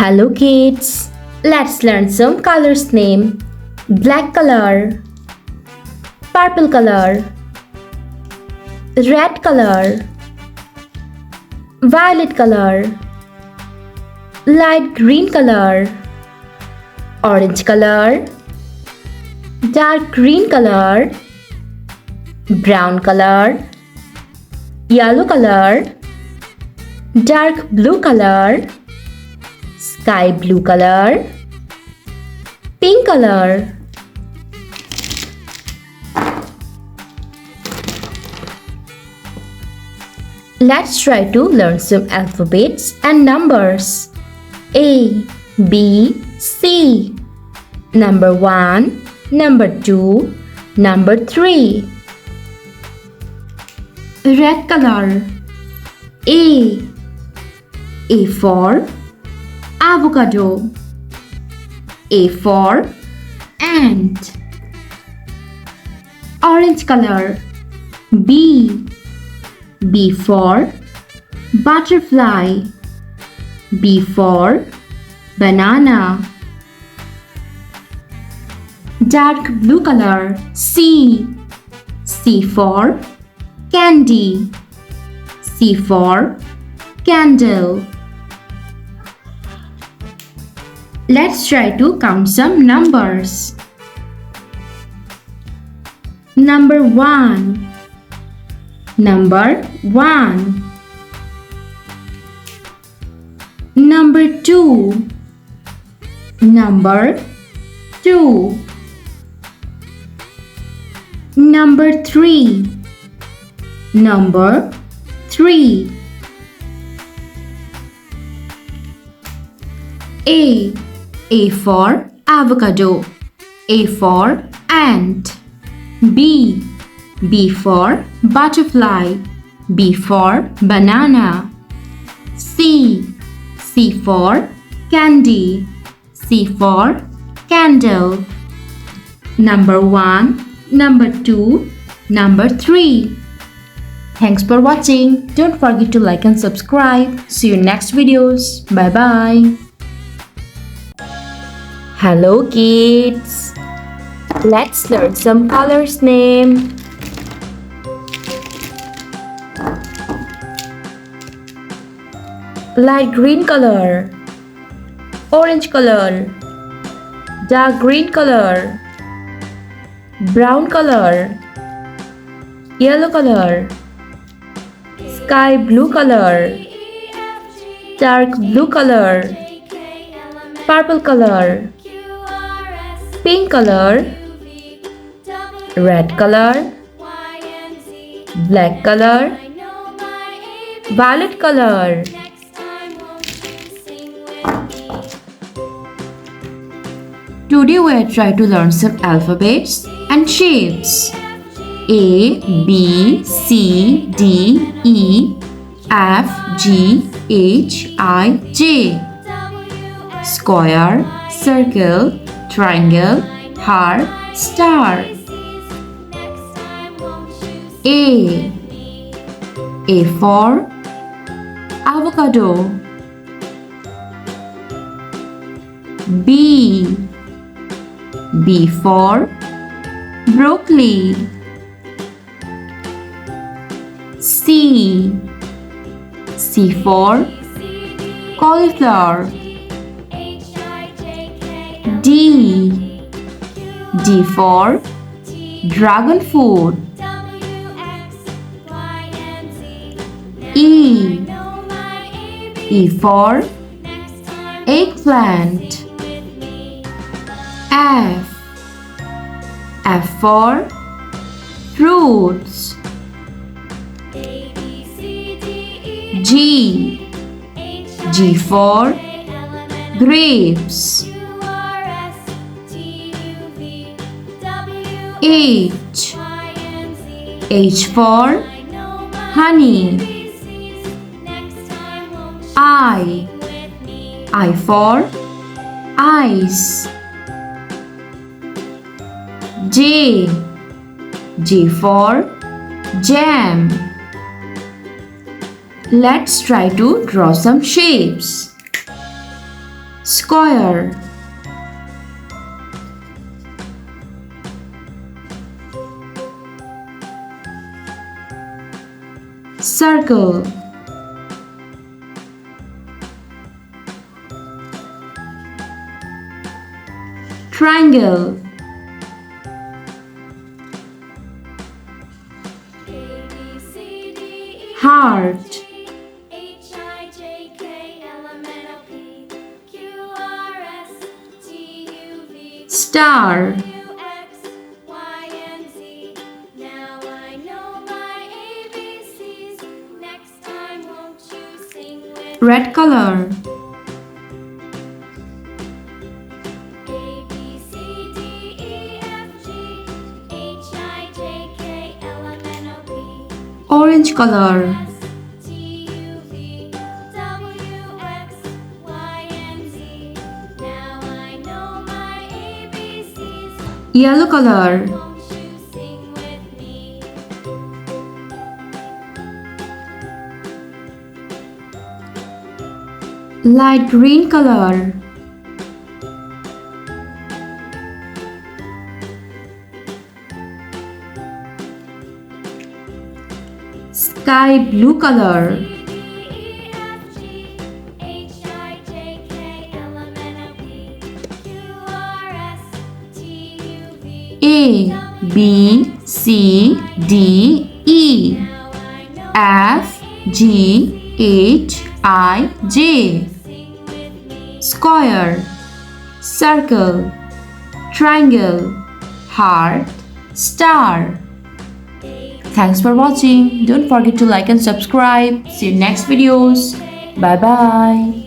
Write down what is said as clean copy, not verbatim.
Hello kids, let's learn some colors name. Black color, purple color, red color, violet color, light green color, orange color, dark green color, brown color, yellow color, dark blue color, sky blue color, pink color. Let's try to learn some alphabets and numbers. A, B, C. Number 1, number 2, number 3. Red color. A for avocado. A for ant. Orange color. B for butterfly. B for banana. Dark blue color. C for candy. C for candle. Let's try to count some numbers. Number 1. Number 1. Number 2. Number 2. Number 3. Number 3. A for avocado. A for ant. B for butterfly. B for banana. C for candy. C for candle. Number 1, number 2, number 3. Thanks for watching. Don't forget to like and subscribe. See you next videos. Bye bye. Hello kids. Let's learn some colors name. Light green color, orange color, dark green color, brown color, yellow color, sky blue color, dark blue color, purple color, pink color, red color, black color, violet color. Today we are trying to learn some alphabets and shapes. A, B, C, D, E, F, G, H, I, J. Square, circle, triangle, heart, star. A for avocado. B for broccoli. C for cauliflower. D for dragon fruit. E for eggplant. F for fruits. G for grapes. H for honey. I for ice. J for jam. Let's try to draw some shapes. Square. Circle. Triangle. Heart. Star. Red color. Orange color. Yellow color. Light green color. Sky blue color. A, B, C, D, E, F, G, H, I, J. Square, circle, triangle, heart, star. Thanks for watching. Don't forget to like and subscribe. See you next videos. Bye bye.